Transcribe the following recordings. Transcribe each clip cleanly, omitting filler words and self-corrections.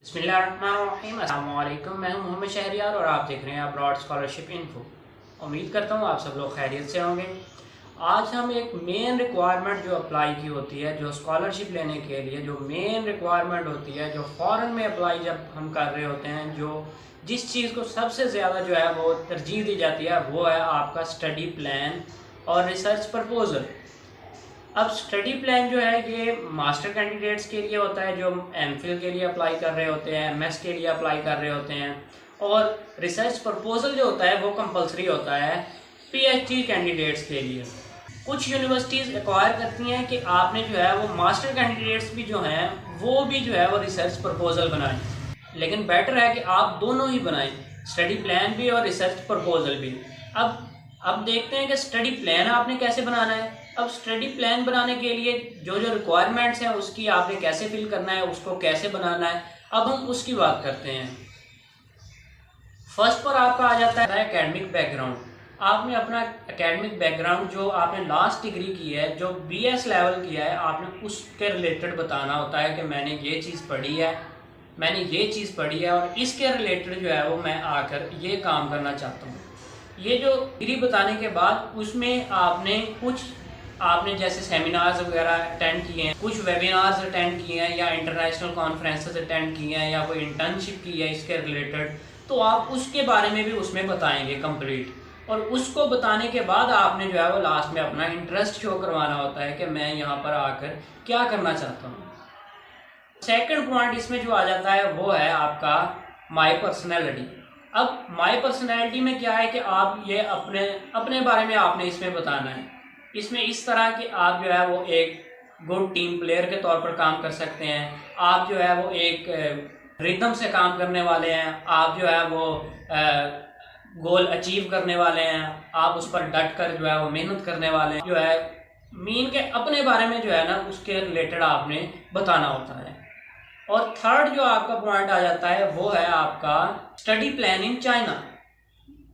बिस्मिल्लाहिर्रहमानिर्रहीम। अस्सलामु अलैकुम। मैं हूं मोहम्मद शहरियार और आप देख रहे हैं अब्रॉड स्कॉलरशिप इन्फो। उम्मीद करता हूं आप सब लोग खैरियत से होंगे। आज हम एक मेन रिक्वायरमेंट जो अप्लाई की होती है, जो स्कॉलरशिप लेने के लिए जो मेन रिक्वायरमेंट होती है, जो फ़ौरन में अप्लाई जब हम कर रहे होते हैं, जो जिस चीज़ को सबसे ज़्यादा जो है वो तरजीह दी जाती है, वो है आपका स्टडी प्लान और रिसर्च प्रपोज़ल। अब स्टडी प्लान जो है ये मास्टर कैंडिडेट्स के लिए होता है जो एमफिल के लिए अप्लाई कर रहे होते हैं, एमएस के लिए अप्लाई कर रहे होते हैं, और रिसर्च प्रपोजल जो होता है वो कंपलसरी होता है पीएचडी कैंडिडेट्स के लिए। कुछ यूनिवर्सिटीज़ एक्वायर करती हैं कि आपने जो है वो मास्टर कैंडिडेट्स भी जो हैं वो भी जो है वो रिसर्च प्रपोजल बनाएं, लेकिन बेटर है कि आप दोनों ही बनाएं, स्टडी प्लान भी और रिसर्च प्रपोजल भी। अब देखते हैं कि स्टडी प्लान आपने कैसे बनाना है। अब स्टडी प्लान बनाने के लिए जो जो रिक्वायरमेंट्स हैं उसकी आपने कैसे फिल करना है, उसको कैसे बनाना है, अब हम उसकी बात करते हैं। फर्स्ट पर आपका आ जाता है एकेडमिक बैकग्राउंड। आपने अपना एकेडमिक बैकग्राउंड जो आपने लास्ट डिग्री की है, जो बीएस लेवल किया है, आपने उसके रिलेटेड बताना होता है कि मैंने ये चीज़ पढ़ी है, मैंने ये चीज़ पढ़ी है और इसके रिलेटेड जो है वो मैं आकर ये काम करना चाहता हूँ। ये जो डिग्री बताने के बाद उसमें आपने जैसे सेमिनार्स वगैरह अटेंड किए हैं, कुछ वेबिनार्स अटेंड किए हैं, या इंटरनेशनल कॉन्फ्रेंसेस अटेंड किए हैं, या कोई इंटर्नशिप की है इसके रिलेटेड, तो आप उसके बारे में भी उसमें बताएंगे कंप्लीट। और उसको बताने के बाद आपने जो है वो लास्ट में अपना इंटरेस्ट शो करवाना होता है कि मैं यहाँ पर आकर क्या करना चाहता हूँ। सेकंड पॉइंट इसमें जो आ जाता है वो है आपका माई पर्सनैलिटी। अब माई पर्सनैलिटी में क्या है कि आप ये अपने बारे में आपने इसमें बताना है। इसमें इस तरह कि आप जो है वो एक गुड टीम प्लेयर के तौर पर काम कर सकते हैं, आप जो है वो एक रिदम से काम करने वाले हैं, आप जो है वो गोल अचीव करने वाले हैं, आप उस पर डट कर जो है वो मेहनत करने वाले हैं, जो है मीन के अपने बारे में जो है ना उसके रिलेटेड आपने बताना होता है। और थर्ड जो आपका पॉइंट आ जाता है वो है आपका स्टडी प्लान इन चाइना।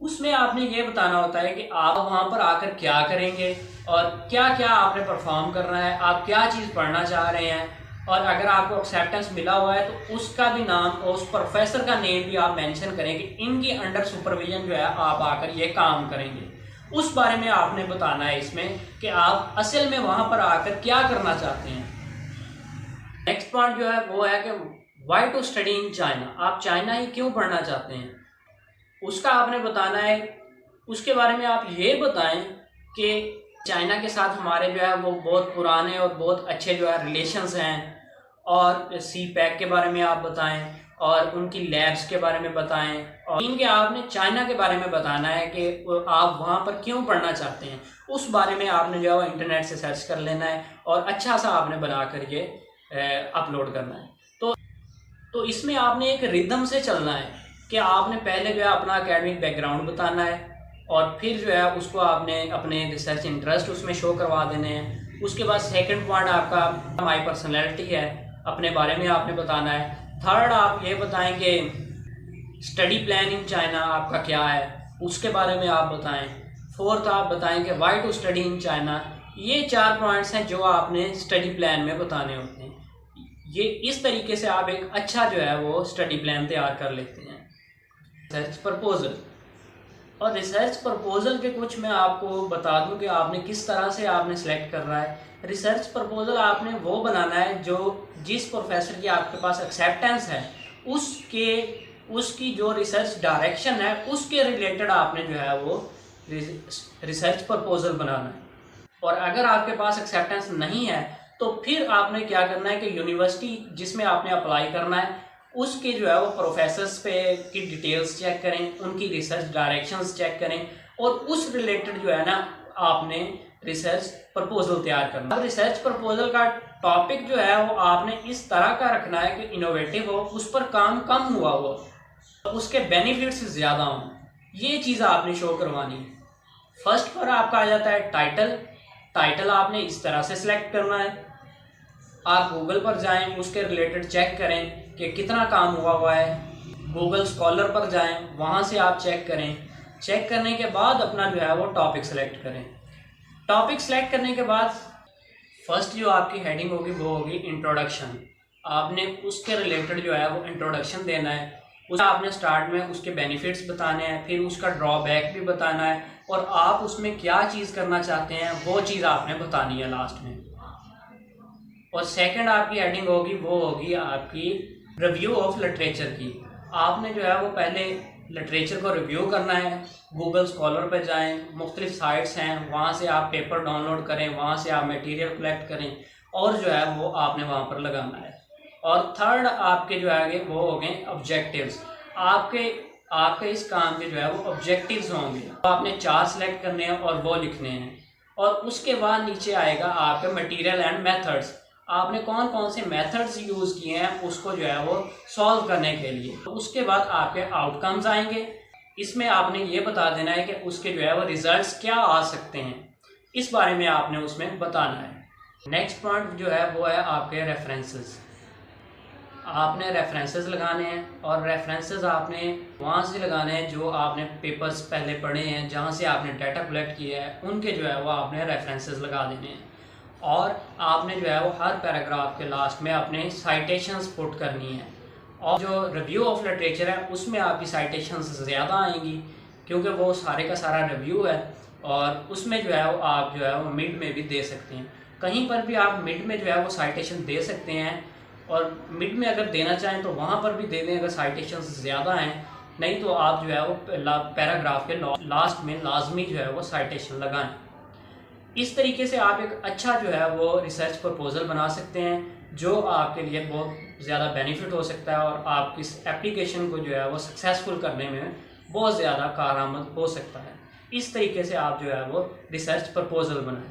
उसमें आपने ये बताना होता है कि आप वहाँ पर आकर क्या करेंगे और क्या क्या आपने परफॉर्म करना है, आप क्या चीज़ पढ़ना चाह रहे हैं, और अगर आपको एक्सेप्टेंस मिला हुआ है तो उसका भी नाम और उस प्रोफेसर का नेम भी आप मेंशन करें कि इनकी अंडर सुपरविजन जो है आप आकर ये काम करेंगे। उस बारे में आपने बताना है इसमें कि आप असल में वहाँ पर आकर क्या करना चाहते हैं। नेक्स्ट पॉइंट जो है वो है कि why to study in China. आप चाइना ही क्यों पढ़ना चाहते हैं, उसका आपने बताना है। उसके बारे में आप ये बताएं कि चाइना के साथ हमारे जो है वो बहुत पुराने और बहुत अच्छे जो है रिलेशंस हैं, और सी पैक के बारे में आप बताएं और उनकी लैब्स के बारे में बताएं, और इनके आपने चाइना के बारे में बताना है कि आप वहाँ पर क्यों पढ़ना चाहते हैं। उस बारे में आपने जो है वो इंटरनेट से सर्च कर लेना है और अच्छा सा आपने बना कर ये अपलोड करना है। तो इसमें आपने एक रिदम से चलना है कि आपने पहले जो है अपना एकेडमिक बैकग्राउंड बताना है, और फिर जो है उसको आपने अपने रिसर्च इंटरेस्ट उसमें शो करवा देने हैं। उसके बाद सेकंड पॉइंट आपका माई पर्सनैलिटी है, अपने बारे में आपने बताना है। थर्ड आप ये बताएं कि स्टडी प्लान इन चाइना आपका क्या है, उसके बारे में आप बताएं। फोर्थ आप बताएं कि why to study in China. ये 4 पॉइंट्स हैं जो आपने स्टडी प्लान में बताने होते हैं। ये इस तरीके से आप एक अच्छा जो है वो स्टडी प्लान तैयार कर लेते हैं। रिसर्च प्रपोजल और रिसर्च प्रपोजल के कुछ मैं आपको बता दूं कि आपने किस तरह से आपने सेलेक्ट करना है। रिसर्च प्रपोजल आपने वो बनाना है जो जिस प्रोफेसर की आपके पास एक्सेप्टेंस है उसकी जो रिसर्च डायरेक्शन है उसके रिलेटेड आपने जो है वो रिसर्च प्रपोजल बनाना है। और अगर आपके पास एक्सेप्टेंस नहीं है तो फिर आपने क्या करना है कि यूनिवर्सिटी जिसमें आपने अप्लाई करना है उसके जो है वो प्रोफेसर्स पे की डिटेल्स चेक करें, उनकी रिसर्च डायरेक्शंस चेक करें, और उस रिलेटेड जो है ना आपने रिसर्च प्रपोजल तैयार करना। रिसर्च प्रपोजल का टॉपिक जो है वो आपने इस तरह का रखना है कि इनोवेटिव हो, उस पर काम कम हुआ हो, उसके बेनिफिट्स ज़्यादा हों, ये चीज़ आपने शो करवानी है। फर्स्ट पर आपका आ जाता है टाइटल आपने इस तरह से सिलेक्ट करना है। आप गूगल पर जाएं, उसके रिलेटेड चेक करें कि कितना काम हुआ है। गूगल स्कॉलर पर जाएं, वहाँ से आप चेक करें। चेक करने के बाद अपना जो है वो टॉपिक सेलेक्ट करें। टॉपिक सेलेक्ट करने के बाद फर्स्ट जो आपकी हेडिंग होगी वो होगी इंट्रोडक्शन। आपने उसके रिलेटेड जो है वो इंट्रोडक्शन देना है। उसका आपने स्टार्ट में उसके बेनिफिट्स बताने हैं, फिर उसका ड्रॉबैक भी बताना है, और आप उसमें क्या चीज़ करना चाहते हैं वो चीज़ आपने बतानी है लास्ट में। और सेकंड आपकी हेडिंग होगी वो होगी आपकी रिव्यू ऑफ लिटरेचर की। आपने जो है वो पहले लिटरेचर को रिव्यू करना है। गूगल स्कॉलर पर जाएं, मुख्तलिफ साइट्स हैं, वहाँ से आप पेपर डाउनलोड करें, वहाँ से आप मटेरियल कलेक्ट करें और जो है वो आपने वहाँ पर लगाना है। और थर्ड आपके जो आगे वो हो गए ऑब्जेक्टिव्स। आपके इस काम के जो है वो ऑब्जेक्टिव्स होंगे, तो आपने 4 सेलेक्ट करने हैं और वो लिखने हैं। और उसके बाद नीचे आएगा आपके मटेरियल एंड मेथड्स। आपने कौन कौन से मेथड्स यूज़ किए हैं उसको जो है वो सॉल्व करने के लिए। तो उसके बाद आपके आउटकम्स आएंगे। इसमें आपने ये बता देना है कि उसके जो है वो रिजल्ट्स क्या आ सकते हैं, इस बारे में आपने उसमें बताना है। नेक्स्ट पॉइंट जो है वो है आपके रेफरेंसेस। आपने रेफरेंसेस लगाने हैं, और रेफरेंसेस आपने वहाँ से लगाने हैं जो आपने पेपर्स पहले पढ़े हैं, जहाँ से आपने डाटा कलेक्ट किया है, उनके जो है वो आपने रेफरेंसेस लगा देने हैं। और आपने जो है वो हर पैराग्राफ के लास्ट में अपने साइटेशंस पुट करनी है। और जो रिव्यू ऑफ लिटरेचर है उसमें आपकी साइटेशंस ज़्यादा आएंगी, क्योंकि वो सारे का सारा रिव्यू है, और उसमें जो है वो आप जो है वो मिड में भी दे सकते हैं। कहीं पर भी आप मिड में जो है वो साइटेशन दे सकते हैं, और मिड में अगर देना चाहें तो वहाँ पर भी दे दें अगर साइटेशंस ज़्यादा हैं। नहीं तो आप जो है वो पैराग्राफ के लास्ट में लाजमी जो है वो साइटेशन लगाएं। इस तरीके से आप एक अच्छा जो है वो रिसर्च प्रपोजल बना सकते हैं, जो आपके लिए बहुत ज़्यादा बेनिफिट हो सकता है, और आपकी इस एप्लीकेशन को जो है वो सक्सेसफुल करने में बहुत ज़्यादा कारआमद हो सकता है। इस तरीके से आप जो है वो रिसर्च प्रपोजल बनाएं।